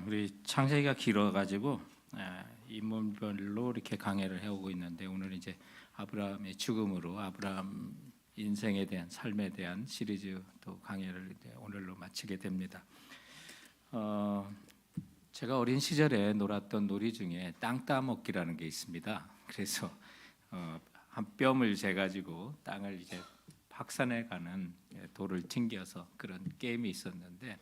우리 창세기가 길어가지고 인물별로 이렇게 강해를 해오고 있는데 오늘 이제 아브라함의 죽음으로 아브라함 인생에 대한 삶에 대한 시리즈 또 강해를 이제 오늘로 마치게 됩니다. 제가 어린 시절에 놀았던 놀이 중에 땅 따먹기라는 게 있습니다. 그래서 한 뼘을 재가지고 땅을 이제 확산해 가는 돌을 튕겨서 그런 게임이 있었는데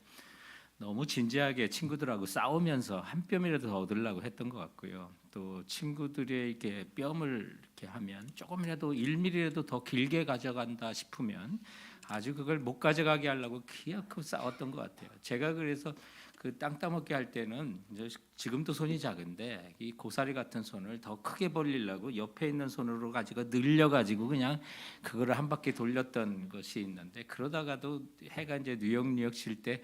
너무 진지하게 친구들하고 싸우면서 한 뼘이라도 더 얻으려고 했던 것 같고요. 또 친구들에게 뼘을 이렇게 하면 조금이라도 1mm라도 더 길게 가져간다 싶으면 아주 그걸 못 가져가게 하려고 기어코 싸웠던 것 같아요. 제가 그래서 그 땅 따먹기 할 때는 이제 지금도 손이 작은데 이 고사리 같은 손을 더 크게 벌리려고 옆에 있는 손으로 가지고 늘려가지고 그냥 그거를 한 바퀴 돌렸던 것이 있는데 그러다가도 해가 이제 뉴욕 칠 때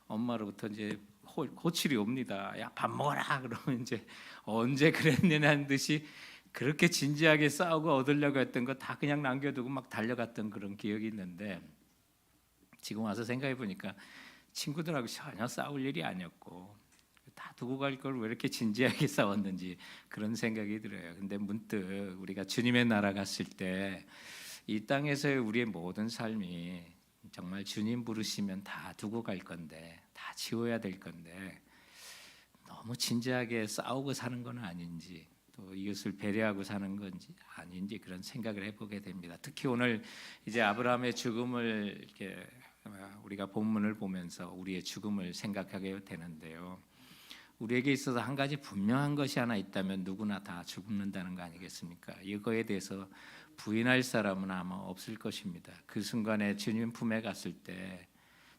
엄마로부터 이제 호출이 옵니다. 야, 밥 먹어라. 그러면 이제 언제 그랬느냐는 듯이 그렇게 진지하게 싸우고 얻으려고 했던 거 다 그냥 남겨두고 막 달려갔던 그런 기억이 있는데 지금 와서 생각해 보니까 친구들하고 전혀 싸울 일이 아니었고 다 두고 갈 걸 왜 이렇게 진지하게 싸웠는지 그런 생각이 들어요. 근데 문득 우리가 주님의 나라 갔을 때 이 땅에서의 우리의 모든 삶이 정말 주님 부르시면 다 두고 갈 건데 다 지워야 될 건데 너무 진지하게 싸우고 사는 건 아닌지 또 이웃을 배려하고 사는 건지 아닌지 그런 생각을 해보게 됩니다. 특히 오늘 이제 아브라함의 죽음을 이렇게 우리가 본문을 보면서 우리의 죽음을 생각하게 되는데요. 우리에게 있어서 한 가지 분명한 것이 하나 있다면 누구나 다 죽는다는 거 아니겠습니까? 이거에 대해서 부인할 사람은 아마 없을 것입니다. 그 순간에 주님 품에 갔을 때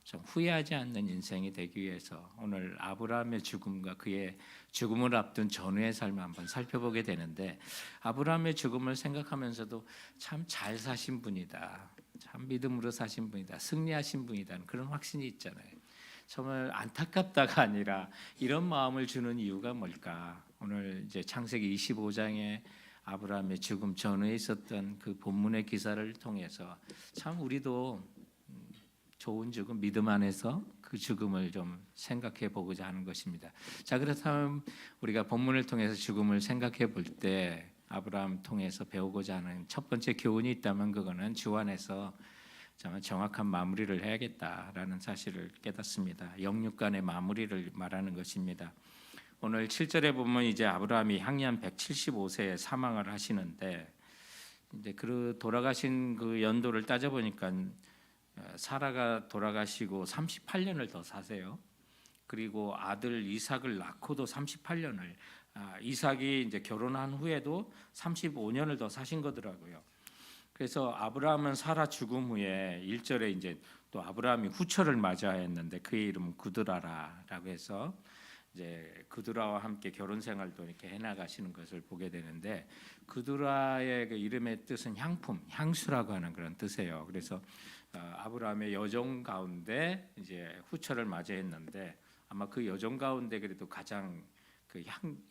좀 후회하지 않는 인생이 되기 위해서 오늘 아브라함의 죽음과 그의 죽음을 앞둔 전후의 삶을 한번 살펴보게 되는데 아브라함의 죽음을 생각하면서도 참 잘 사신 분이다, 참 믿음으로 사신 분이다, 승리하신 분이다 그런 확신이 있잖아요. 정말 안타깝다가 아니라 이런 마음을 주는 이유가 뭘까? 오늘 이제 창세기 25장에 아브라함의 죽음 전후에 있었던 그 본문의 기사를 통해서 참 우리도 좋은 죽음, 믿음 안에서 그 죽음을 좀 생각해 보고자 하는 것입니다. 자, 그렇다면 우리가 본문을 통해서 죽음을 생각해 볼 때 아브라함 통해서 배우고자 하는 첫 번째 교훈이 있다면 그거는 주 안에서 정확한 마무리를 해야겠다라는 사실을 깨닫습니다. 영육간의 마무리를 말하는 것입니다. 오늘 7절에 보면 이제 아브라함이 향년 175세에 사망을 하시는데 이제 그 돌아가신 그 연도를 따져 보니까 사라가 돌아가시고 38년을 더 사세요. 그리고 아들 이삭을 낳고도 38년을 이삭이 이제 결혼한 후에도 35년을 더 사신 거더라고요. 그래서 아브라함은 사라 죽음 후에 1절에 이제 또 아브라함이 후처를 맞이하였는데 그의 이름은 구드라라고 해서 이제 구드라와 함께 결혼 생활도 이렇게 해나가시는 것을 보게 되는데 구드라의 그 이름의 뜻은 향품, 향수라고 하는 그런 뜻이에요. 그래서 아브라함의 여종 가운데 이제 후처를 맞이했는데 아마 그 여종 가운데 그래도 가장 그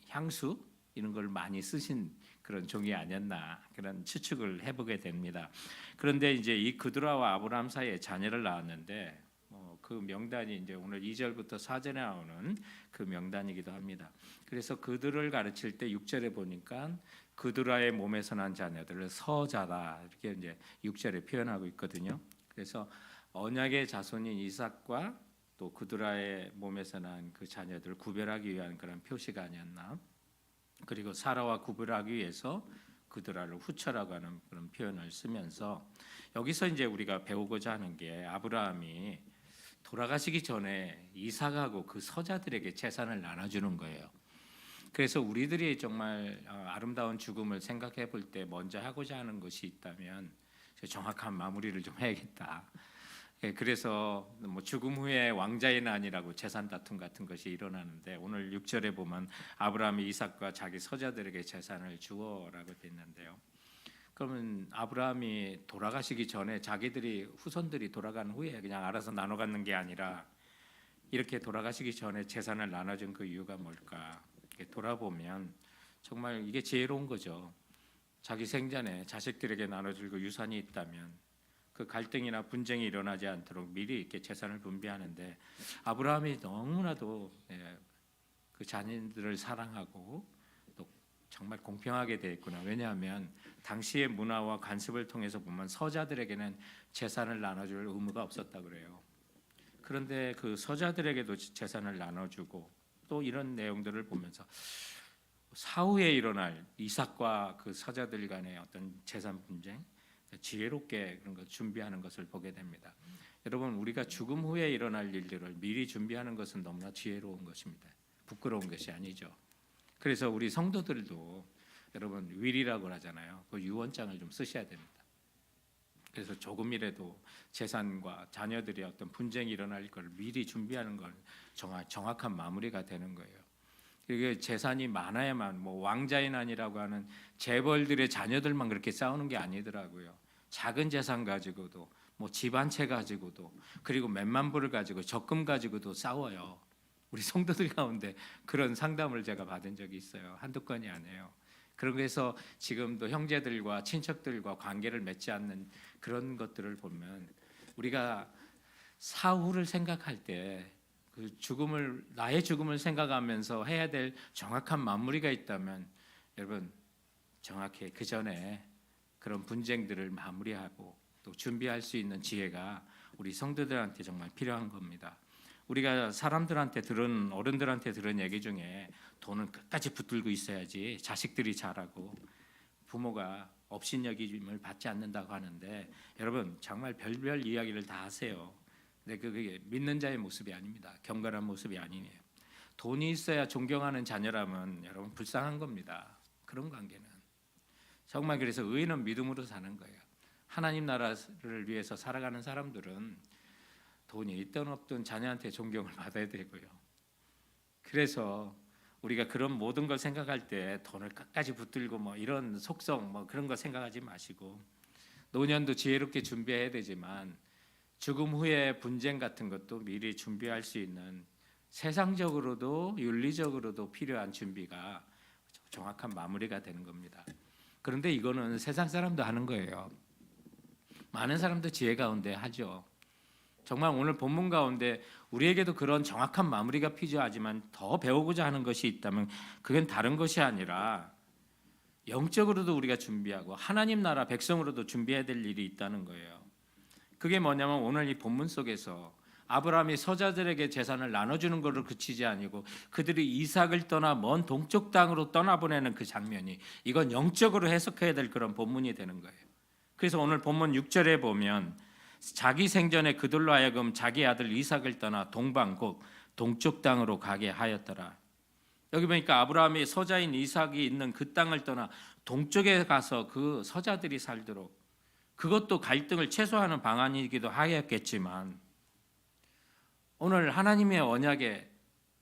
향수 이런 걸 많이 쓰신 그런 종이 아니었나 그런 추측을 해보게 됩니다. 그런데 이제 이 구드라와 아브라함 사이에 자녀를 낳았는데 그 명단이 이제 오늘 2절부터 4절에 나오는 그 명단이기도 합니다. 그래서 그들을 가르칠 때 6절에 보니까 그드라의 몸에서 난 자녀들을 서자다 이렇게 이제 6절에 표현하고 있거든요. 그래서 언약의 자손인 이삭과 또 그드라의 몸에서 난 그 자녀들을 구별하기 위한 그런 표시가 아니었나. 그리고 사라와 구별하기 위해서 그드라를 후처라고 하는 그런 표현을 쓰면서 여기서 이제 우리가 배우고자 하는 게 아브라함이 돌아가시기 전에 이삭하고 그 서자들에게 재산을 나눠주는 거예요. 그래서 우리들이 정말 아름다운 죽음을 생각해 볼 때 먼저 하고자 하는 것이 있다면 정확한 마무리를 좀 해야겠다. 그래서 뭐 죽음 후에 왕자의 난이라고 재산 다툼 같은 것이 일어나는데 오늘 6절에 보면 아브라함이 이삭과 자기 서자들에게 재산을 주어라고 돼 있는데요. 그러면 아브라함이 돌아가시기 전에 자기들이 후손들이 돌아간 후에 그냥 알아서 나눠 갖는 게 아니라 이렇게 돌아가시기 전에 재산을 나눠준 그 이유가 뭘까? 돌아보면 정말 이게 지혜로운 거죠. 자기 생전에 자식들에게 나눠줄 그 유산이 있다면 그 갈등이나 분쟁이 일어나지 않도록 미리 이렇게 재산을 분배하는데 아브라함이 너무나도 그 자녀들을 사랑하고 또 정말 공평하게 대했구나. 왜냐하면 당시의 문화와 관습을 통해서 보면 서자들에게는 재산을 나눠줄 의무가 없었다 그래요. 그런데 그 서자들에게도 재산을 나눠주고 또 이런 내용들을 보면서 사후에 일어날 이삭과 그 서자들 간의 어떤 재산 분쟁, 지혜롭게 그런 것 준비하는 것을 보게 됩니다. 여러분, 우리가 죽음 후에 일어날 일들을 미리 준비하는 것은 너무나 지혜로운 것입니다. 부끄러운 것이 아니죠. 그래서 우리 성도들도 여러분 윌이라고 하잖아요. 그 유언장을 좀 쓰셔야 됩니다. 그래서 조금이라도 재산과 자녀들의 어떤 분쟁이 일어날 걸 미리 준비하는 건 정확한 마무리가 되는 거예요. 이게 재산이 많아야만 뭐 왕자의 난이라고 하는 재벌들의 자녀들만 그렇게 싸우는 게 아니더라고요. 작은 재산 가지고도 뭐 집 한 채 가지고도 그리고 몇만 불을 가지고 적금 가지고도 싸워요. 우리 성도들 가운데 그런 상담을 제가 받은 적이 있어요. 한두 건이 아니에요. 그래서 지금도 형제들과 친척들과 관계를 맺지 않는 그런 것들을 보면 우리가 사후를 생각할 때 그 나의 죽음을 생각하면서 해야 될 정확한 마무리가 있다면 여러분 정확히 그 전에 그런 분쟁들을 마무리하고 또 준비할 수 있는 지혜가 우리 성도들한테 정말 필요한 겁니다. 우리가 어른들한테 들은 얘기 중에 돈은 끝까지 붙들고 있어야지 자식들이 자라고 부모가 업신여김을 받지 않는다고 하는데 여러분 정말 별별 이야기를 다 하세요. 근데 그게 믿는 자의 모습이 아닙니다. 경건한 모습이 아니에요. 돈이 있어야 존경하는 자녀라면 여러분 불쌍한 겁니다. 그런 관계는 정말 그래서 의인은 믿음으로 사는 거예요. 하나님 나라를 위해서 살아가는 사람들은 돈이 있든 없든 자녀한테 존경을 받아야 되고요. 그래서 우리가 그런 모든 걸 생각할 때 돈을 끝까지 붙들고 뭐 이런 속성 뭐 그런 거 생각하지 마시고 노년도 지혜롭게 준비해야 되지만 죽음 후에 분쟁 같은 것도 미리 준비할 수 있는 세상적으로도 윤리적으로도 필요한 준비가 정확한 마무리가 되는 겁니다. 그런데 이거는 세상 사람도 하는 거예요. 많은 사람도 지혜 가운데 하죠. 정말 오늘 본문 가운데 우리에게도 그런 정확한 마무리가 필요하지만 더 배우고자 하는 것이 있다면 그건 다른 것이 아니라 영적으로도 우리가 준비하고 하나님 나라 백성으로도 준비해야 될 일이 있다는 거예요. 그게 뭐냐면 오늘 이 본문 속에서 아브라함이 서자들에게 재산을 나눠주는 것을 그치지 아니고 그들이 이삭을 떠나 먼 동쪽 땅으로 떠나보내는 그 장면이 이건 영적으로 해석해야 될 그런 본문이 되는 거예요. 그래서 오늘 본문 6절에 보면 자기 생전에 그들로 하여금 자기 아들 이삭을 떠나 동방 곧 동쪽 땅으로 가게 하였더라. 여기 보니까 아브라함이 서자인 이삭이 있는 그 땅을 떠나 동쪽에 가서 그 서자들이 살도록 그것도 갈등을 최소화하는 방안이기도 하였겠지만 오늘 하나님의 언약에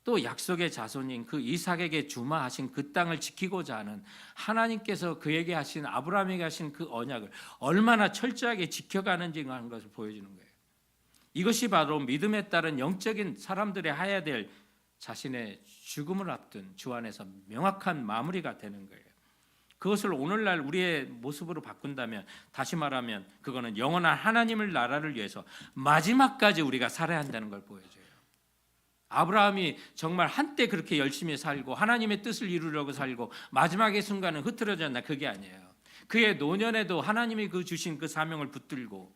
또 약속의 자손인 그 이삭에게 주마하신 그 땅을 지키고자 하는 하나님께서 그에게 하신 아브라함에게 하신 그 언약을 얼마나 철저하게 지켜가는지 하는 것을 보여주는 거예요. 이것이 바로 믿음에 따른 영적인 사람들의 해야 될 자신의 죽음을 앞둔 주 안에서 명확한 마무리가 되는 거예요. 그것을 오늘날 우리의 모습으로 바꾼다면 다시 말하면 그거는 영원한 하나님의 나라를 위해서 마지막까지 우리가 살아야 한다는 걸 보여줘요. 아브라함이 정말 한때 그렇게 열심히 살고 하나님의 뜻을 이루려고 살고 마지막의 순간은 흐트러졌나 그게 아니에요. 그의 노년에도 하나님이 그 주신 그 사명을 붙들고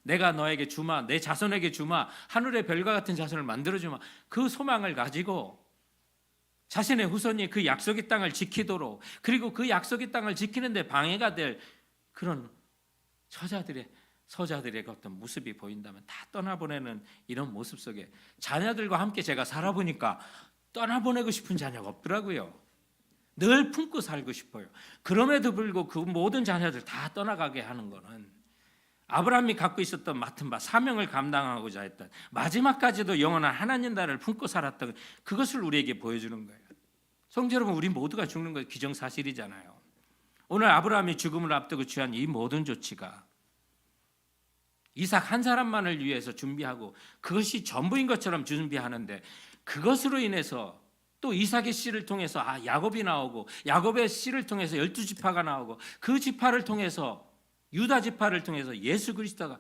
내가 너에게 주마 내 자손에게 주마 하늘의 별과 같은 자손을 만들어주마 그 소망을 가지고 자신의 후손이 그 약속의 땅을 지키도록 그리고 그 약속의 땅을 지키는 데 방해가 될 그런 서자들의 어떤 모습이 보인다면 다 떠나보내는 이런 모습 속에 자녀들과 함께 제가 살아보니까 떠나보내고 싶은 자녀가 없더라고요. 늘 품고 살고 싶어요. 그럼에도 불구하고 그 모든 자녀들 다 떠나가게 하는 것은 아브라함이 갖고 있었던 맡은 바 사명을 감당하고자 했던 마지막까지도 영원한 하나님 나라를 품고 살았던 그것을 우리에게 보여주는 거예요. 성도 여러분, 우리 모두가 죽는 것 기정사실이잖아요. 오늘 아브라함이 죽음을 앞두고 취한 이 모든 조치가 이삭 한 사람만을 위해서 준비하고 그것이 전부인 것처럼 준비하는데 그것으로 인해서 또 이삭의 씨를 통해서 야곱이 나오고 야곱의 씨를 통해서 12지파가 나오고 그 지파를 통해서 유다 지파를 통해서 예수 그리스도가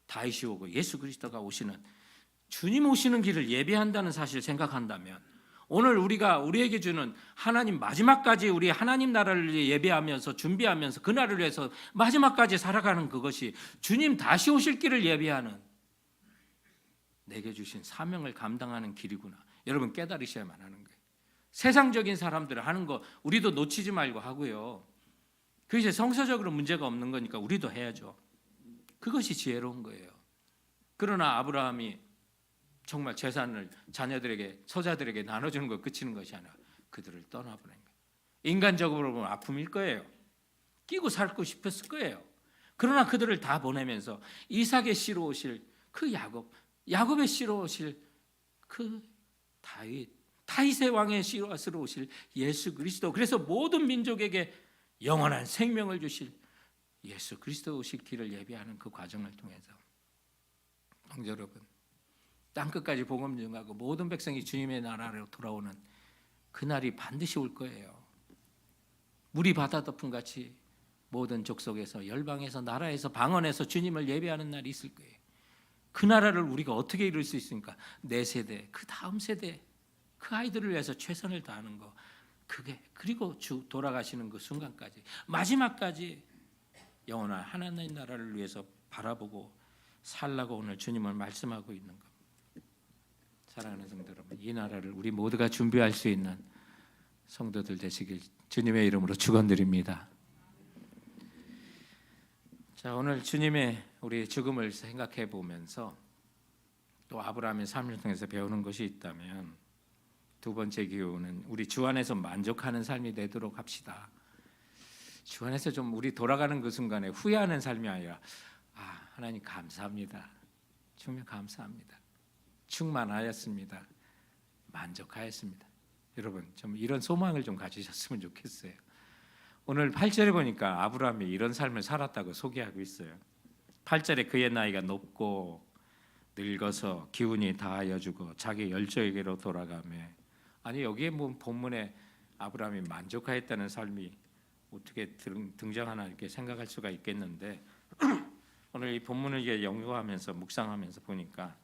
다윗이 오고 예수 그리스도가 오시는, 주님 오시는 길을 예배한다는 사실을 생각한다면, 오늘 우리에게 주는 하나님 마지막까지 우리 하나님 나라를 예배하면서 준비하면서 그날을 위해서 마지막까지 살아가는 그것이 주님 다시 오실 길을 예배하는 내게 주신 사명을 감당하는 길이구나. 여러분 깨달으셔야만 하는 거예요. 세상적인 사람들 하는 거 우리도 놓치지 말고 하고요. 그것이 성서적으로 문제가 없는 거니까 우리도 해야죠. 그것이 지혜로운 거예요. 그러나 아브라함이 정말 재산을 자녀들에게, 서자들에게 나눠주는 거 그치는 것이 아니라 그들을 떠나보낸 거예요. 인간적으로 보면 아픔일 거예요. 끼고 살고 싶었을 거예요. 그러나 그들을 다 보내면서 이삭의 씨로 오실 그 야곱의 씨로 오실 그 다윗의 왕의 씨로 오실 예수 그리스도, 그래서 모든 민족에게 영원한 생명을 주실 예수 그리스도 오실 길을 예비하는 그 과정을 통해서 형제 여러분, 땅끝까지 복음 전하고 모든 백성이 주님의 나라로 돌아오는 그날이 반드시 올 거예요. 물이 바다 덮음 같이 모든 족속에서, 열방에서, 나라에서, 방언에서 주님을 예배하는 날이 있을 거예요. 그 나라를 우리가 어떻게 이룰 수 있습니까? 내 세대, 그 다음 세대, 그 아이들을 위해서 최선을 다하는 거, 그게, 그리고 주 돌아가시는 그 순간까지, 마지막까지 영원한 하나님 나라를 위해서 바라보고 살라고 오늘 주님을 말씀하고 있는 겁니다. 사랑하는 성도 여러분, 이 나라를 우리 모두가 준비할 수 있는 성도들 되시길 주님의 이름으로 축원드립니다. 자, 오늘 주님의 우리 죽음을 생각해 보면서 또 아브라함의 삶을 통해서 배우는 것이 있다면, 두 번째 기호는 우리 주 안에서 만족하는 삶이 되도록 합시다. 주 안에서 좀 우리 돌아가는 그 순간에 후회하는 삶이 아니라, 하나님 감사합니다, 주님 감사합니다, 충만하였습니다, 만족하였습니다. 여러분 좀 이런 소망을 좀 가지셨으면 좋겠어요. 오늘 8절에 보니까 아브라함이 이런 삶을 살았다고 소개하고 있어요. 8절에 그의 나이가 높고 늙어서 기운이 다하여주고 자기 열조에게로 돌아가며, 아니 여기에 뭐 본문에 아브라함이 만족하였다는 삶이 어떻게 등장하나 이렇게 생각할 수가 있겠는데 오늘 이 본문을 이제 연구하면서 묵상하면서 보니까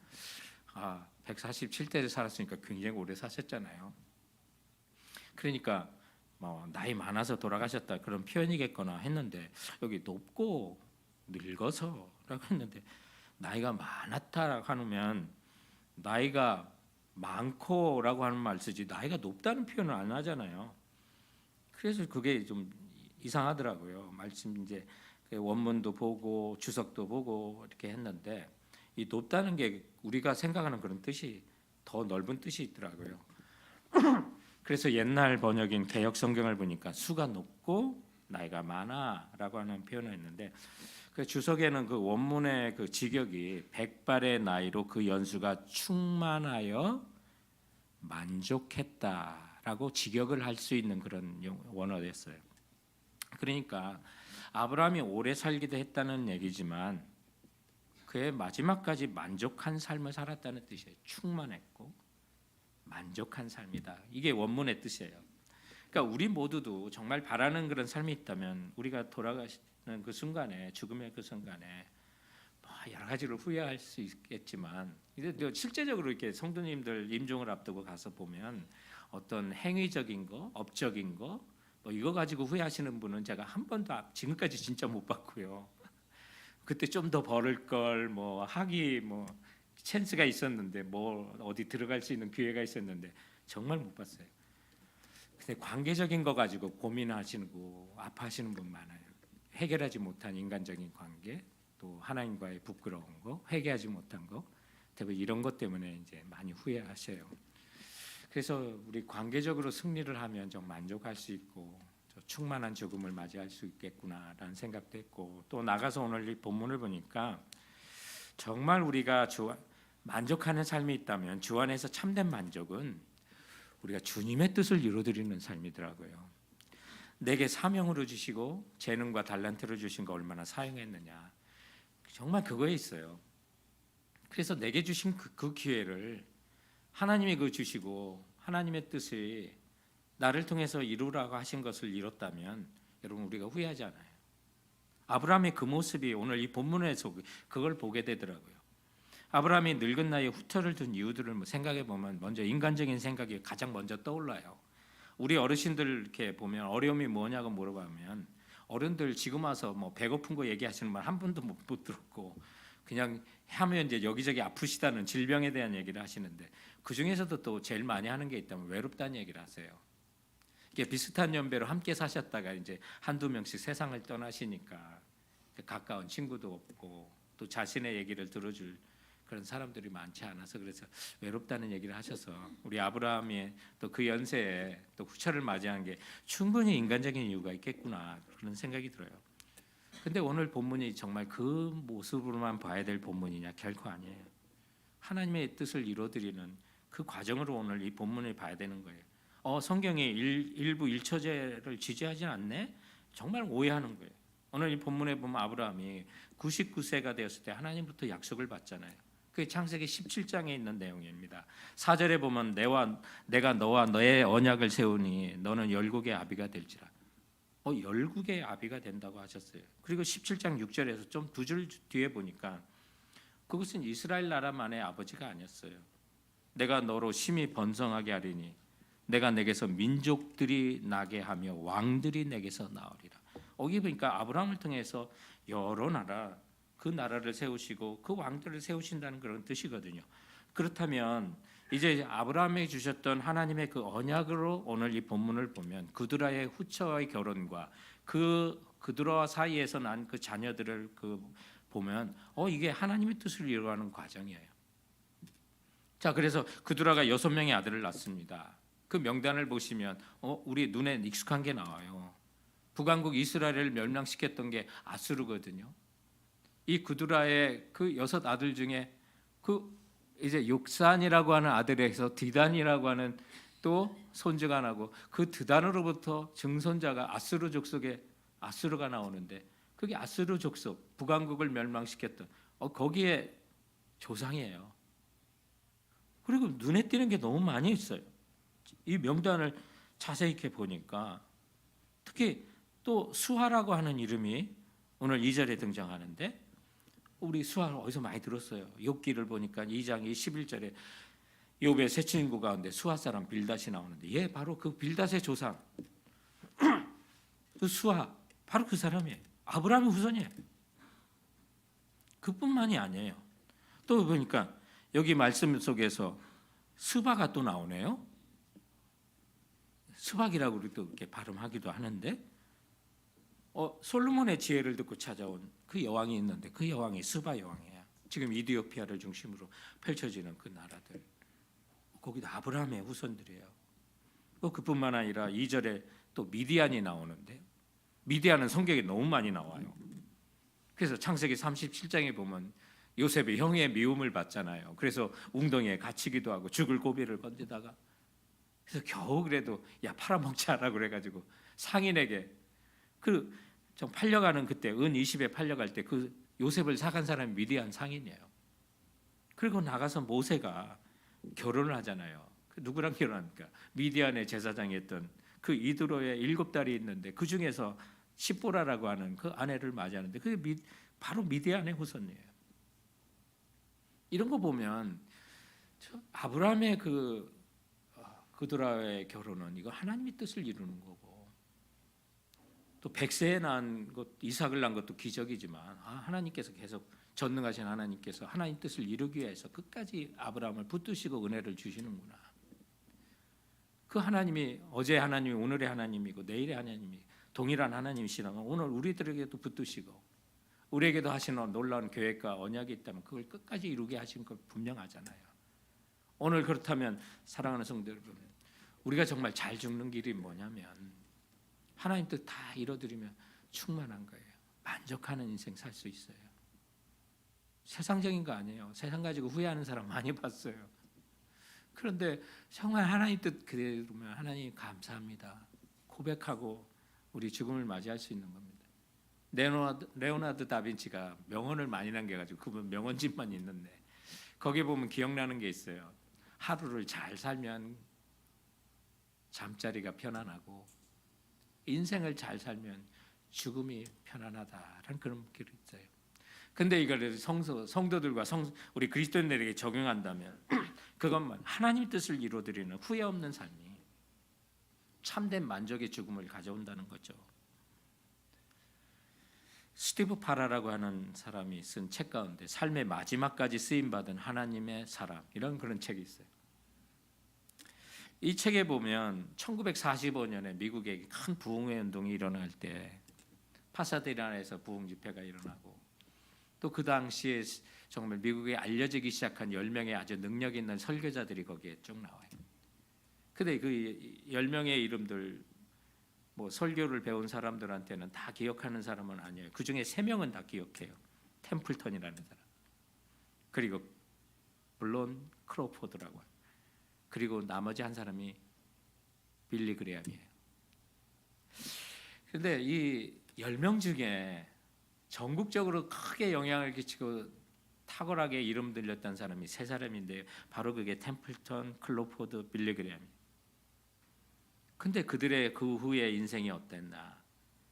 147세를 살았으니까 굉장히 오래 사셨잖아요. 그러니까 뭐 나이 많아서 돌아가셨다 그런 표현이겠거나 했는데, 여기 높고 늙어서라고 했는데 나이가 많았다라고 하면 나이가 많고라고 하는 말 쓰지 나이가 높다는 표현을 안 하잖아요. 그래서 그게 좀 이상하더라고요. 말씀 이제 원문도 보고 주석도 보고 이렇게 했는데, 이 높다는 게 우리가 생각하는 그런 뜻이 더 넓은 뜻이 있더라고요. 그래서 옛날 번역인 개역 성경을 보니까 수가 높고 나이가 많아라고 하는 표현을 했는데, 그 주석에는 그 원문의 그 직역이 백발의 나이로 그 연수가 충만하여 만족했다라고 직역을 할 수 있는 그런 원어였어요. 그러니까 아브라함이 오래 살기도 했다는 얘기지만 그의 마지막까지 만족한 삶을 살았다는 뜻이에요. 충만했고 만족한 삶이다. 이게 원문의 뜻이에요. 그러니까 우리 모두도 정말 바라는 그런 삶이 있다면 우리가 돌아가시는 그 순간에, 죽음의 그 순간에 여러 가지로 후회할 수 있겠지만, 이제 실제적으로 이렇게 성도님들 임종을 앞두고 가서 보면 어떤 행위적인 거, 업적인 거, 뭐 이거 가지고 후회하시는 분은 제가 한 번도 지금까지 진짜 못 봤고요. 그때 좀 더 벌을 걸, 뭐 하기, 뭐 찬스가 있었는데, 뭐 어디 들어갈 수 있는 기회가 있었는데 정말 못 봤어요. 근데 관계적인 거 가지고 고민하시고 아파하시는 분 많아요. 해결하지 못한 인간적인 관계, 또 하나님과의 부끄러운 거, 회개하지 못한 거, 대부분 이런 것 때문에 이제 많이 후회하셔요. 그래서 우리 관계적으로 승리를 하면 좀 만족할 수 있고 충만한 죽음을 맞이할 수 있겠구나라는 생각도 했고, 또 나가서 오늘 이 본문을 보니까 정말 우리가 만족하는 삶이 있다면 주 안에서 참된 만족은 우리가 주님의 뜻을 이루어드리는 삶이더라고요. 내게 사명으로 주시고 재능과 달란트를 주신 거 얼마나 사용했느냐, 정말 그거에 있어요. 그래서 내게 주신 그 기회를 하나님이 그 주시고 하나님의 뜻이 나를 통해서 이루라고 하신 것을 이뤘다면 여러분 우리가 후회하지 않아요. 아브라함의 그 모습이 오늘 이 본문에서 그걸 보게 되더라고요. 아브라함이 늙은 나이에 후터를 둔 이유들을 생각해 보면 먼저 인간적인 생각이 가장 먼저 떠올라요. 우리 어르신들 이렇게 보면 어려움이 뭐냐고 물어보면 어른들 지금 와서 뭐 배고픈 거 얘기하시는 말 한 번도 못 들었고 그냥 하면 이제 여기저기 아프시다는 질병에 대한 얘기를 하시는데 그 중에서도 또 제일 많이 하는 게 있다면 외롭다는 얘기를 하세요. 이게 비슷한 연배로 함께 사셨다가 이제 한두 명씩 세상을 떠나시니까 가까운 친구도 없고 또 자신의 얘기를 들어줄 그런 사람들이 많지 않아서 그래서 외롭다는 얘기를 하셔서 우리 아브라함이 또 그 연세에 또 후처를 맞이한 게 충분히 인간적인 이유가 있겠구나 그런 생각이 들어요. 근데 오늘 본문이 정말 그 모습으로만 봐야 될 본문이냐? 결코 아니에요. 하나님의 뜻을 이루어드리는 그 과정으로 오늘 이 본문을 봐야 되는 거예요. 성경이 일부 일처제를 지지하지 않네? 정말 오해하는 거예요. 오늘 이 본문에 보면 아브라함이 99세가 되었을 때 하나님부터 약속을 받잖아요. 그게 창세기 17장에 있는 내용입니다. 4절에 보면 내가 너와 너의 언약을 세우니 너는 열국의 아비가 될지라. 열국의 아비가 된다고 하셨어요. 그리고 17장 6절에서 좀 두 줄 뒤에 보니까 그것은 이스라엘 나라만의 아버지가 아니었어요. 내가 너로 심히 번성하게 하리니 내가 내게서 민족들이 나게 하며 왕들이 내게서 나오리라. 여기 보니까 아브라함을 통해서 여러 나라 그 나라를 세우시고 그 왕들을 세우신다는 그런 뜻이거든요. 그렇다면 이제 아브라함에게 주셨던 하나님의 그 언약으로 오늘 이 본문을 보면 그드라의 후처와의 결혼과 그드라 사이에서 난 그 자녀들을 보면 이게 하나님의 뜻을 이루어가는 과정이에요. 자, 그래서 그드라가 6명의 아들을 낳습니다. 그 명단을 보시면 우리 눈에 익숙한 게 나와요. 북왕국 이스라엘을 멸망시켰던 게 아수르거든요. 이 그드라의 그 6 아들 중에 이제 욕산이라고 하는 아들에서 디단이라고 하는 또 손주가 나고 그 드단으로부터 증손자가 아수르 족속의 아수르가 나오는데 그게 아수르 족속 북왕국을 멸망시켰던 거기에 조상이에요. 그리고 눈에 띄는 게 너무 많이 있어요. 이 명단을 자세히 이렇게 보니까 특히 또 수하라고 하는 이름이 오늘 2절에 등장하는데 우리 수하를 어디서 많이 들었어요. 욥기를 보니까 2장 11절에 욥의 세 친구 가운데 수하 사람 빌닷이 나오는데 얘 바로 그 빌닷의 조상 그 수하 바로 그 사람이에요. 아브라함의 후손이에요. 그뿐만이 아니에요. 또 보니까 여기 말씀 속에서 스바가 또 나오네요. 스박이라고 우리도 이렇게 발음하기도 하는데 솔로몬의 지혜를 듣고 찾아온 그 여왕이 있는데 그 여왕이 스바 여왕이에요. 지금 이디오피아를 중심으로 펼쳐지는 그 나라들 거기도 아브라함의 후손들이에요. 그뿐만 아니라 2절에 또 미디안이 나오는데 미디안은 성경에 너무 많이 나와요. 그래서 창세기 37장에 보면 요셉의 형의 미움을 받잖아요. 그래서 웅덩이에 갇히기도 하고 죽을 고비를 건지다가 그래서 겨우 그래도 야 팔아먹지 않아 그래가지고 상인에게 좀 팔려가는 그때 은 20에 팔려갈 때 그 요셉을 사간 사람이 미디안 상인이에요. 그리고 나가서 모세가 결혼을 하잖아요. 누구랑 결혼합니까? 미디안의 제사장이었던 그 이드로의 7딸이 있는데 그 중에서 십보라라고 하는 그 아내를 맞이하는데 그게 바로 미디안의 후손이에요. 이런 거 보면 아브라함의 그드라의 결혼은 이거 하나님의 뜻을 이루는 거고 또 100세에 낳은 것 이삭을 낳은 것도 기적이지만 하나님께서 계속 전능하신 하나님께서 하나님 뜻을 이루기 위해서 끝까지 아브라함을 붙드시고 은혜를 주시는구나. 그 하나님이 어제 하나님이 오늘의 하나님이고 내일의 하나님이 동일한 하나님이시라면 오늘 우리들에게도 붙드시고 우리에게도 하시는 놀라운 계획과 언약이 있다면 그걸 끝까지 이루게 하신 것 분명하잖아요. 오늘 그렇다면 사랑하는 성도 여러분, 우리가 정말 잘 죽는 길이 뭐냐면 하나님 뜻 다 이뤄드리면 충만한 거예요. 만족하는 인생 살 수 있어요. 세상적인 거 아니에요. 세상 가지고 후회하는 사람 많이 봤어요. 그런데 정말 하나님 뜻 그대로면 하나님 감사합니다 고백하고 우리 죽음을 맞이할 수 있는 겁니다. 레오나르도 다빈치가 명언을 많이 남겨가지고 그분 명언집만 있는데 거기 보면 기억나는 게 있어요. 하루를 잘 살면 잠자리가 편안하고 인생을 잘 살면 죽음이 편안하다라는 그런 길이 있어요. 근데 이걸 성도들과 우리 그리스도인들에게 적용한다면 그것만 하나님 뜻을 이루어드리는 후회 없는 삶이 참된 만족의 죽음을 가져온다는 거죠. 스티브 파라라고 하는 사람이 쓴 책 가운데 삶의 마지막까지 쓰임받은 하나님의 사람, 이런 그런 책이 있어요. 이 책에 보면 1945년에 미국에 큰 부흥회 운동이 일어날 때 파사데나에서 부흥 집회가 일어나고, 또 그 당시에 정말 미국에 알려지기 시작한 10명의 아주 능력 있는 설교자들이 거기에 쭉 나와요. 근데 그 10명의 이름들, 뭐 설교를 배운 사람들한테는 다 기억하는 사람은 아니에요. 그 중에 3명은 다 기억해요. 템플턴이라는 사람, 그리고 블론 크로포드라고 해요. 그리고 나머지 한 사람이 빌리 그레함이에요. 근데 이 10명 중에 전국적으로 크게 영향을 끼치고 탁월하게 이름 들렸던 사람이 3사람인데 바로 그게 템플턴, 클로포드, 빌리 그레함이에요. 근데 그들의 그 후의 인생이 어땠나?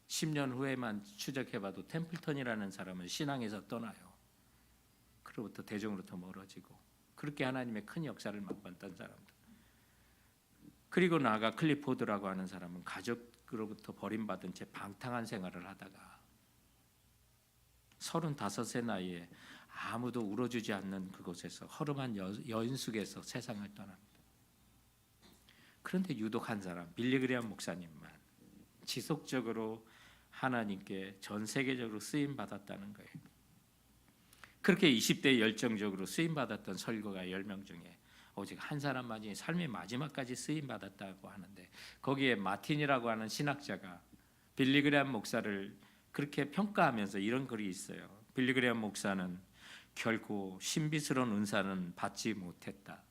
10년 후에만 추적해봐도 템플턴이라는 사람은 신앙에서 떠나요. 그로부터 대중으로부터 멀어지고, 그렇게 하나님의 큰 역사를 맛봤던 사람들. 그리고 나아가 클리포드라고 하는 사람은 가족으로부터 버림받은 채 방탕한 생활을 하다가 35세 나이에 아무도 울어주지 않는 그곳에서 허름한 여인숙에서 세상을 떠납니다. 그런데 유독 한 사람, 빌리 그레함 목사님만 지속적으로 하나님께 전 세계적으로 쓰임 받았다는 거예요. 그렇게 20대에 열정적으로 쓰임 받았던 설교가 10명 중에 오직 한 사람만이 삶의 마지막까지 쓰임 받았다고 하는데, 거기에 마틴이라고 하는 신학자가 빌리 그레함 목사를 그렇게 평가하면서 이런 글이 있어요. 빌리 그레함 목사는 결코 신비스러운 은사는 받지 못했다.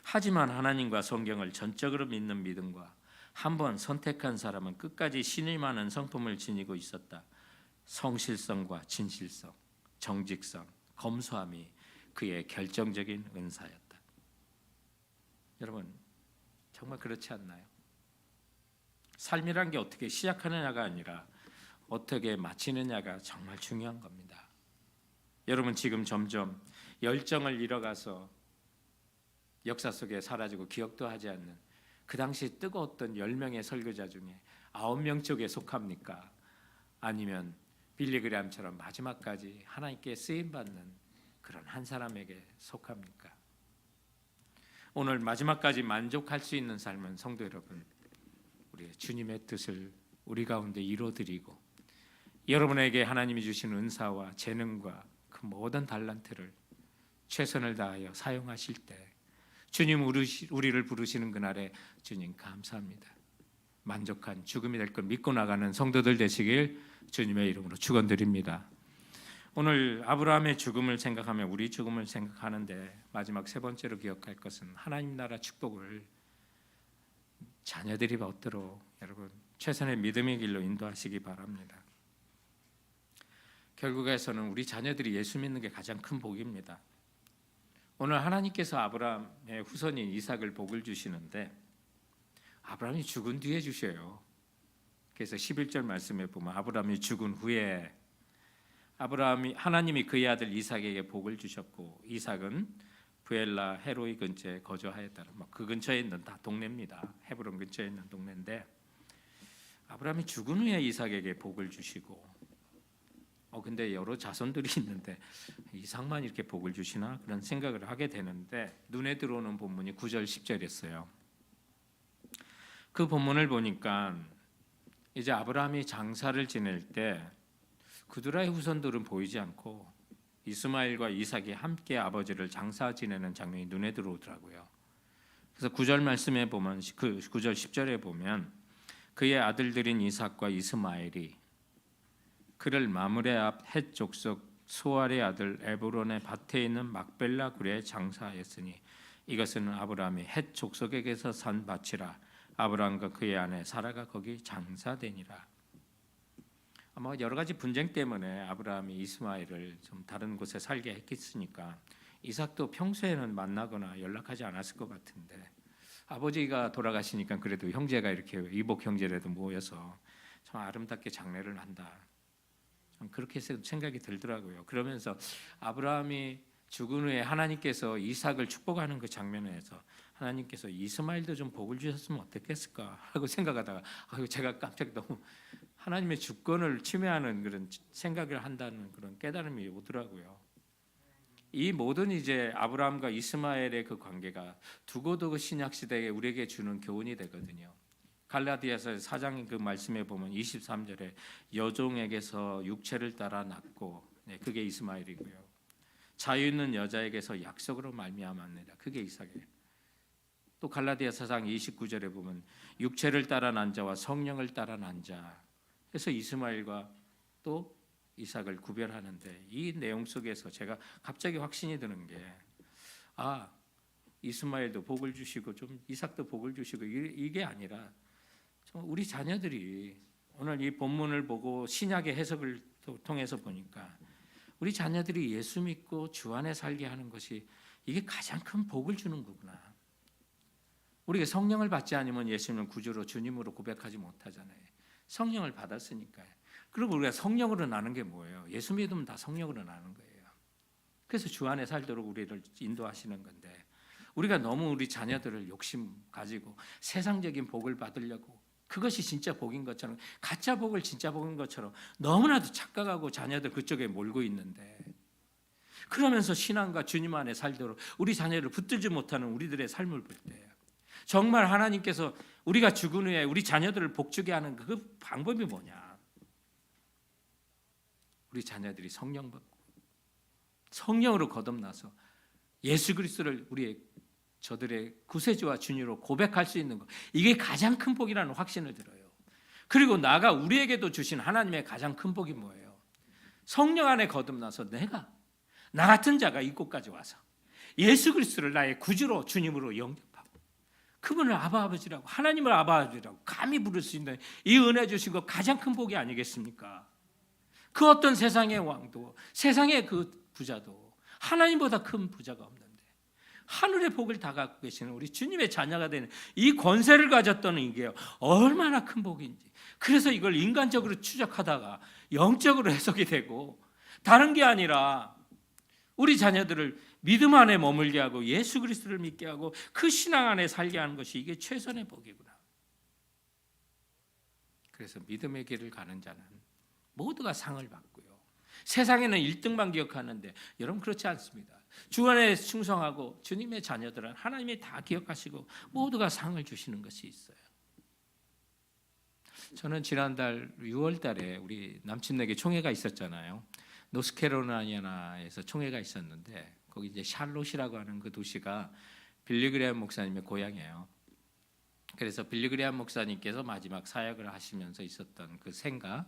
하지만 하나님과 성경을 전적으로 믿는 믿음과 한번 선택한 사람은 끝까지 신임하는 성품을 지니고 있었다. 성실성과 진실성, 정직성, 검소함이 그의 결정적인 은사였다. 여러분, 정말 그렇지 않나요? 삶이란 게 어떻게 시작하느냐가 아니라 어떻게 마치느냐가 정말 중요한 겁니다. 여러분, 지금 점점 열정을 잃어가서 역사 속에 사라지고 기억도 하지 않는 그 당시 뜨거웠던 10명의 설교자 중에 9명 쪽에 속합니까? 아니면 빌리 그레함처럼 마지막까지 하나님께 쓰임받는 그런 한 사람에게 속합니까? 오늘 마지막까지 만족할 수 있는 삶은 성도 여러분, 우리 주님의 뜻을 우리 가운데 이루어드리고 여러분에게 하나님이 주신 은사와 재능과 그 모든 달란트를 최선을 다하여 사용하실 때 주님 우리를 부르시는 그날에 주님 감사합니다, 만족한 죽음이 될 걸 믿고 나가는 성도들 되시길 주님의 이름으로 축원드립니다. 오늘 아브라함의 죽음을 생각하면 우리 죽음을 생각하는데 마지막 3번째로 기억할 것은 하나님 나라 축복을 자녀들이 얻도록 여러분 최선의 믿음의 길로 인도하시기 바랍니다. 결국에서는 우리 자녀들이 예수 믿는 게 가장 큰 복입니다. 오늘 하나님께서 아브라함의 후손인 이삭을 복을 주시는데 아브라함이 죽은 뒤에 주셔요. 그래서 11절 말씀에 보면 아브라함이 죽은 후에 하나님이 그의 아들 이삭에게 복을 주셨고, 이삭은 부엘라 헤로이 근처에 거주하였다. 그 근처에 있는 다 동네입니다. 헤브론 근처에 있는 동네인데 아브라함이 죽은 후에 이삭에게 복을 주시고, 근데 여러 자손들이 있는데 이삭만 이렇게 복을 주시나 그런 생각을 하게 되는데 눈에 들어오는 본문이 9절 10절이었어요. 그 본문을 보니까 이제 아브라함이 장사를 지낼 때 그들의 후손들은 보이지 않고 이스마엘과 이삭이 함께 아버지를 장사 지내는 장면이 눈에 들어오더라고요. 그래서 9절 말씀에 보면 그 9절 10절에 보면 그의 아들들인 이삭과 이스마엘이 그를 마므레 앞 헷 족속 소알의 아들 에브론의 밭에 있는 막벨라 굴에 장사하였으니 이것은 아브라함이 헷 족속에게서 산 밭이라. 아브라함과 그의 아내 사라가 거기 장사되니라. 아마 여러 가지 분쟁 때문에 아브라함이 이스마엘을 좀 다른 곳에 살게 했겠으니까 이삭도 평소에는 만나거나 연락하지 않았을 것 같은데 아버지가 돌아가시니까 그래도 형제가 이렇게 이복 형제라도 모여서 참 아름답게 장례를 한다. 그렇게 생각이 들더라고요. 그러면서 아브라함이 죽은 후에 하나님께서 이삭을 축복하는 그 장면에서 하나님께서 이스마엘도 좀 복을 주셨으면 어땠겠을까 하고 생각하다가 제가 깜짝 너무 하나님의 주권을 침해하는 그런 생각을 한다는 그런 깨달음이 오더라고요. 이 모든 이제 아브라함과 이스마엘의 그 관계가 두고두고 신약 시대에 우리에게 주는 교훈이 되거든요. 갈라디아서 4장 그 말씀에 보면 23절에 여종에게서 육체를 따라 낳고, 그게 이스마엘이고요. 자유 있는 여자에게서 약속으로 말미암았느니라, 그게 이삭이에요. 또 갈라디아서 4장 29절에 보면 육체를 따라 난 자와 성령을 따라 난 자, 그래서 이스마엘과 또 이삭을 구별하는데, 이 내용 속에서 제가 갑자기 확신이 드는 게 이스마엘도 복을 주시고 좀 이삭도 복을 주시고 이게 아니라 우리 자녀들이 오늘 이 본문을 보고 신약의 해석을 통해서 보니까 우리 자녀들이 예수 믿고 주 안에 살게 하는 것이 이게 가장 큰 복을 주는 거구나. 우리가 성령을 받지 않으면 예수님을 구주로 주님으로 고백하지 못하잖아요. 성령을 받았으니까요. 그리고 우리가 성령으로 나는 게 뭐예요? 예수 믿으면 다 성령으로 나는 거예요. 그래서 주 안에 살도록 우리를 인도하시는 건데, 우리가 너무 우리 자녀들을 욕심 가지고 세상적인 복을 받으려고, 그것이 진짜 복인 것처럼, 가짜 복을 진짜 복인 것처럼 너무나도 착각하고 자녀들 그쪽에 몰고 있는데, 그러면서 신앙과 주님 안에 살도록 우리 자녀를 붙들지 못하는 우리들의 삶을 볼 때, 정말 하나님께서 우리가 죽은 후에 우리 자녀들을 복주게 하는 그 방법이 뭐냐? 우리 자녀들이 성령 받고 성령으로 거듭나서 예수 그리스도를 우리의 저들의 구세주와 주님으로 고백할 수 있는 것, 이게 가장 큰 복이라는 확신을 들어요. 그리고 나가 우리에게도 주신 하나님의 가장 큰 복이 뭐예요? 성령 안에 거듭나서 나 같은 자가 이곳까지 와서 예수 그리스도를 나의 구주로 주님으로 영접하고 그분을 아버지라고, 하나님을 아버지라고 감히 부를 수 있는 이 은혜 주신 것, 가장 큰 복이 아니겠습니까? 그 어떤 세상의 왕도, 세상의 그 부자도 하나님보다 큰 부자가 없는데 하늘의 복을 다 갖고 계시는 우리 주님의 자녀가 되는 이 권세를 가졌던 이게 얼마나 큰 복인지. 그래서 이걸 인간적으로 추적하다가 영적으로 해석이 되고, 다른 게 아니라 우리 자녀들을 믿음 안에 머물게 하고 예수 그리스도를 믿게 하고 그 신앙 안에 살게 하는 것이, 이게 최선의 복이구나. 그래서 믿음의 길을 가는 자는 모두가 상을 받고요. 세상에는 1등만 기억하는데 여러분 그렇지 않습니다. 주 안에 충성하고 주님의 자녀들은 하나님이 다 기억하시고 모두가 상을 주시는 것이 있어요. 저는 지난달 6월 달에 우리 남친에게 총회가 있었잖아요. 노스캐롤라이나에서 총회가 있었는데, 거기 이제 샬롯이라고 하는 그 도시가 빌리 그레이엄 목사님의 고향이에요. 그래서 빌리 그레이엄 목사님께서 마지막 사역을 하시면서 있었던 그 생각,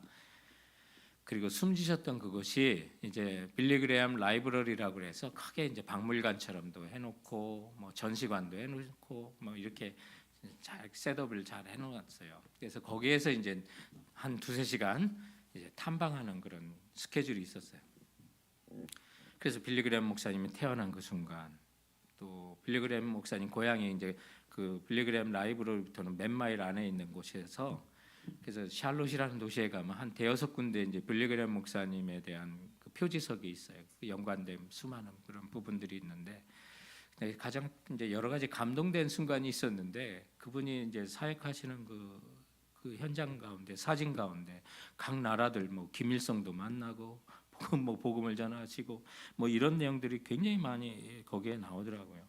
그리고 숨지셨던 그곳이 이제 빌리 그레이엄 라이브러리라고 해서 크게 이제 박물관처럼도 해놓고 뭐 전시관도 해놓고 뭐 이렇게 잘 셋업을 잘 해놓았어요. 그래서 거기에서 이제 한 2-3시간 이제 탐방하는 그런 스케줄이 있었어요. 그래서 빌리 그레이엄 목사님이 태어난 그 순간, 또 빌리 그레이엄 목사님 고향이 이제 그 빌리 그레이엄 라이브러리부터는 몇 마일 안에 있는 곳에서, 그래서 샬롯이라는 도시에 가면 한 5-6군데 이제 빌리 그레이엄 목사님에 대한 그 표지석이 있어요. 그 연관된 수많은 그런 부분들이 있는데, 가장 이제 여러 가지 감동된 순간이 있었는데, 그분이 이제 사역하시는 그 현장 가운데, 사진 가운데 각 나라들 뭐 김일성도 만나고 뭐 복음을 전하시고 뭐 이런 내용들이 굉장히 많이 거기에 나오더라고요.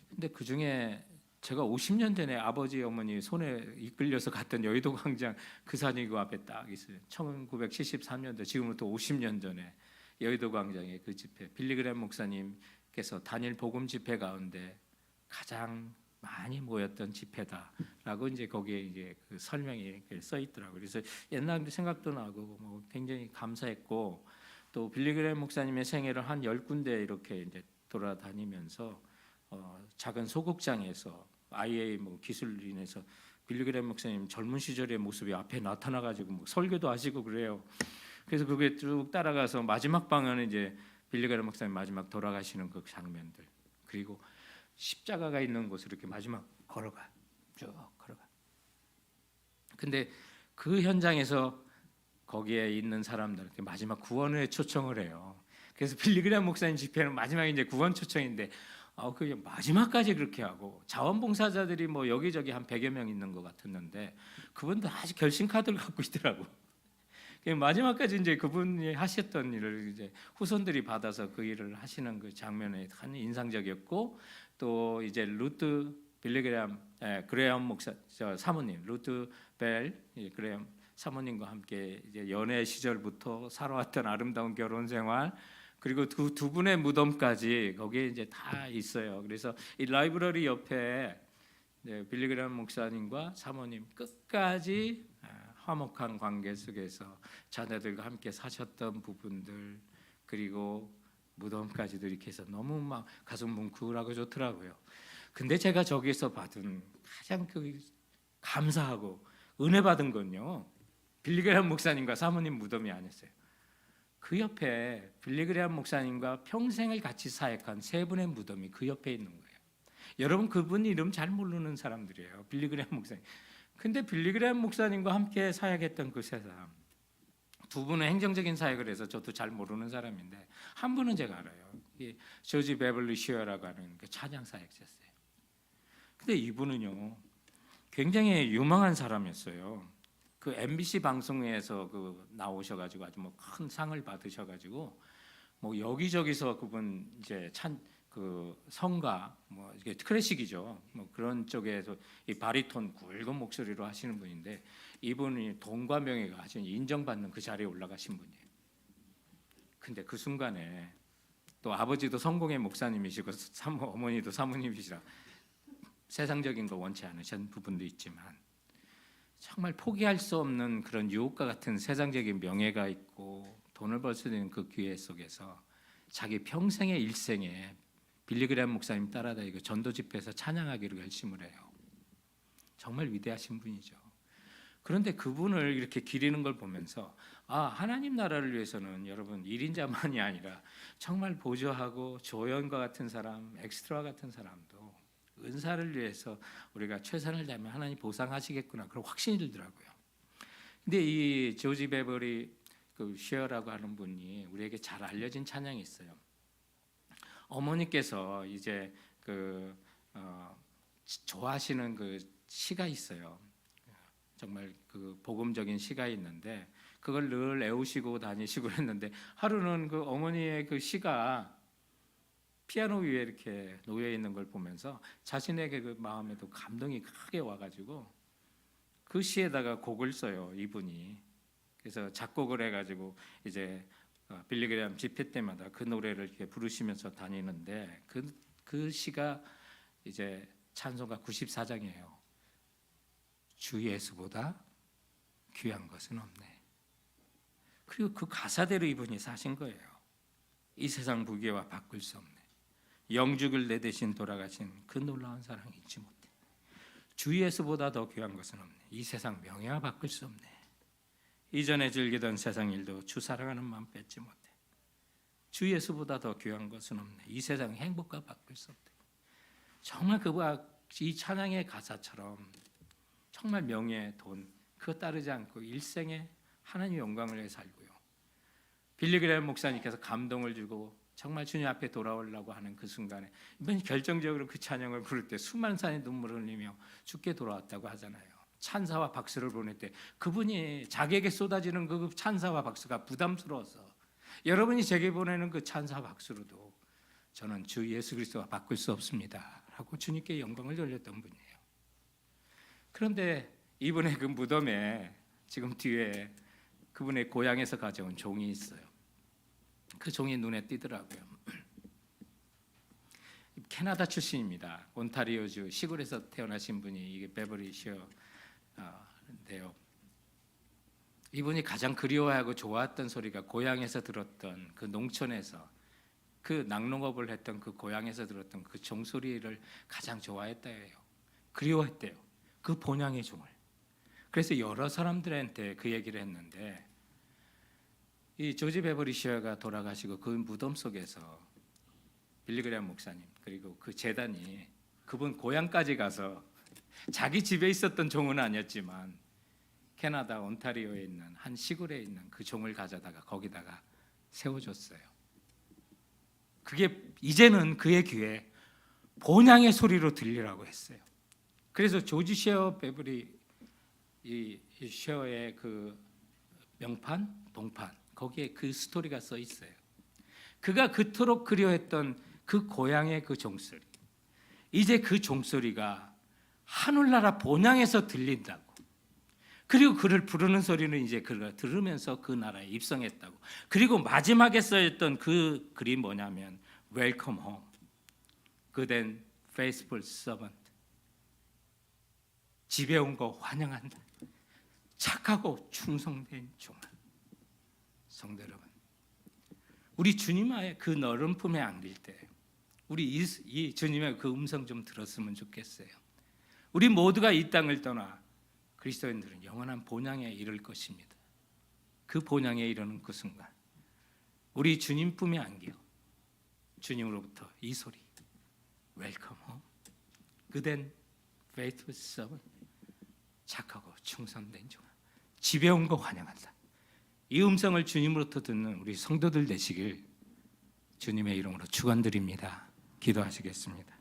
근데 그 중에 제가 50년 전에 아버지 어머니 손에 이끌려서 갔던 여의도 광장 그 사진이 그 앞에 딱 있어요. 1973년도, 지금부터 50년 전에 여의도 광장의 그 집회, 빌리 그레이엄 목사님께서 단일 복음 집회 가운데 가장 많이 모였던 집회다라고 이제 거기에 이제 그 설명이 써 있더라고요. 그래서 옛날 생각도 나고 뭐 굉장히 감사했고, 또 빌리 그레이엄 목사님의 생애를 한 10군데 이렇게 이제 돌아다니면서 작은 소극장에서 IA 뭐 기술로 인해서 빌리 그레이엄 목사님 젊은 시절의 모습이 앞에 나타나가지고 뭐 설교도 하시고 그래요. 그래서 그게 쭉 따라가서 마지막 방은 이제 빌리 그레이엄 목사님 마지막 돌아가시는 그 장면들, 그리고 십자가가 있는 곳으로 이렇게 마지막 쭉 걸어가. 근데 그 현장에서 거기에 있는 사람들한테 마지막 구원을 초청을 해요. 그래서 빌리그레함 목사님 집회는 마지막에 이제 구원 초청인데 그 마지막까지 그렇게 하고 자원봉사자들이 뭐 여기저기 한 100여 명 있는 것 같았는데 그분도 아직 결심 카드를 갖고 있더라고. 마지막까지 이제 그분이 하셨던 일을 이제 후손들이 받아서 그 일을 하시는 그 장면이 참 인상적이었고 또 이제 루트 빌리그레함 그레엄 목사 사모님 루트 벨 그레엄 사모님과 함께 이제 연애 시절부터 살아왔던 아름다운 결혼 생활 그리고 두 분의 무덤까지 거기에 이제 다 있어요. 그래서 이 라이브러리 옆에 빌리그레함 목사님과 사모님 끝까지 화목한 관계 속에서 자녀들과 함께 사셨던 부분들 그리고 무덤까지도 이렇게 해서 너무 막 가슴 뭉클하고 좋더라고요. 근데 제가 저기서 받은 가장 그 감사하고 은혜 받은 건요. 빌리그레함 목사님과 사모님 무덤이 아니었어요. 그 옆에 빌리그레함 목사님과 평생을 같이 사역한 세 분의 무덤이 그 옆에 있는 거예요. 여러분 그분 이름 잘 모르는 사람들이에요. 빌리그레함 목사님. 근데 빌리그레함 목사님과 함께 사역했던 그 세 사람 두 분은 행정적인 사역을 해서 저도 잘 모르는 사람인데 한 분은 제가 알아요. 조지 베벌리 쉐어라고 하는 그 찬양 사역자였어요. 근데 이분은요 굉장히 유망한 사람이었어요. 그 MBC 방송에서 그 나오셔가지고 아주 뭐 큰 상을 받으셔가지고 뭐 여기저기서 그분 이제 그 성가 뭐 이게 클래식이죠. 뭐 그런 쪽에서 이 바리톤 굵은 목소리로 하시는 분인데 이분이 돈과 명예가 아주 인정받는 그 자리에 올라가신 분이에요. 근데 그 순간에 또 아버지도 성공의 목사님이시고 어머니도 사모님이시라 세상적인 거 원치 않으신 부분도 있지만 정말 포기할 수 없는 그런 유혹과 같은 세상적인 명예가 있고 돈을 벌 수 있는 그 기회 속에서 자기 평생의 일생에 빌리그레함 목사님 따라다니고 전도 집회에서 찬양하기로 결심을 해요. 정말 위대하신 분이죠. 그런데 그분을 이렇게 기리는 걸 보면서 하나님 나라를 위해서는 여러분 1인자만이 아니라 정말 보조하고 조연과 같은 사람, 엑스트라 같은 사람도 은사를 위해서 우리가 최선을 다하면 하나님 보상하시겠구나 그런 확신이 들더라고요. 근데 이 조지 베버리 그 쉐어라고 하는 분이 우리에게 잘 알려진 찬양이 있어요. 어머니께서 이제 좋아하시는 그 시가 있어요. 정말 그 복음적인 시가 있는데 그걸 늘 애우시고 다니시고 했는데 하루는 그 어머니의 그 시가 피아노 위에 이렇게 놓여 있는 걸 보면서 자신에게 그 마음에도 감동이 크게 와가지고 그 시에다가 곡을 써요 이분이. 그래서 작곡을 해가지고 이제 빌리그레함 집회 때마다 그 노래를 이렇게 부르시면서 다니는데 그 시가 이제 찬송가 94장이에요. 주 예수보다 귀한 것은 없네. 그리고 그 가사대로 이분이 사신 거예요. 이 세상 무게와 바꿀 수 없네. 영죽을 내 대신 돌아가신 그 놀라운 사랑이 잊지 못해. 주 예수보다 더 귀한 것은 없네. 이 세상 명예와 바꿀 수 없네. 이전에 즐기던 세상 일도 주 사랑하는 마음 뺏지 못해. 주 예수보다 더 귀한 것은 없네. 이 세상 행복과 바꿀 수 없대. 정말 그와 이 찬양의 가사처럼 정말 명예, 돈 그거 따르지 않고 일생에 하나님 영광을 위해 살고요. 빌리그레함 목사님께서 감동을 주고 정말 주님 앞에 돌아오려고 하는 그 순간에 이번 결정적으로 그 찬양을 부를 때 수많은 사람이 눈물을 흘리며 주께 돌아왔다고 하잖아요. 찬사와 박수를 보낼 때 그분이 자기에게 쏟아지는 그 찬사와 박수가 부담스러워서 여러분이 제게 보내는 그 찬사 박수로도 저는 주 예수 그리스도와 바꿀 수 없습니다 하고 주님께 영광을 돌렸던 분이에요. 그런데 이분의 그 무덤에 지금 뒤에 그분의 고향에서 가져온 종이 있어요. 그 종이 눈에 띄더라고요. 캐나다 출신입니다. 온타리오주 시골에서 태어나신 분이 이게 베버리 쉐어인데요. 이분이 가장 그리워하고 좋아했던 소리가 고향에서 들었던 그 농촌에서 그 낙농업을 했던 그 고향에서 들었던 그 종소리를 가장 좋아했다 해요. 그리워했대요. 그 본향의 종을. 그래서 여러 사람들한테 그 얘기를 했는데 이 조지 베버리 쉐어가 돌아가시고 그 무덤 속에서 빌리그레함 목사님 그리고 그 재단이 그분 고향까지 가서 자기 집에 있었던 종은 아니었지만 캐나다 온타리오에 있는 한 시골에 있는 그 종을 가져다가 거기다가 세워줬어요. 그게 이제는 그의 귀에 본향의 소리로 들리라고 했어요. 그래서 조지 셰어 베버리 이 셰어의 그 명판, 동판 거기에 그 스토리가 써 있어요. 그가 그토록 그리워했던 그 고향의 그 종소리, 이제 그 종소리가 하늘나라 본향에서 들린다고. 그리고 그를 부르는 소리는 이제 그가 들으면서 그 나라에 입성했다고. 그리고 마지막에 써있던 그 글이 뭐냐면 Welcome home, good and faithful servant. 집에 온 거 환영한다. 착하고 충성된 종아. 성도 여러분, 우리 주님의 그 너른 품에 안길 때 우리 이 주님의 그 음성 좀 들었으면 좋겠어요. 우리 모두가 이 땅을 떠나 그리스도인들은 영원한 본향에 이를 것입니다. 그 본향에 이르는 그 순간 우리 주님 품에 안겨 주님으로부터 이 소리, Welcome home, good and faithful servant. 착하고 충성된 종아, 집에 온 거 환영한다. 이 음성을 주님으로부터 듣는 우리 성도들 되시길 주님의 이름으로 축원드립니다. 기도하시겠습니다.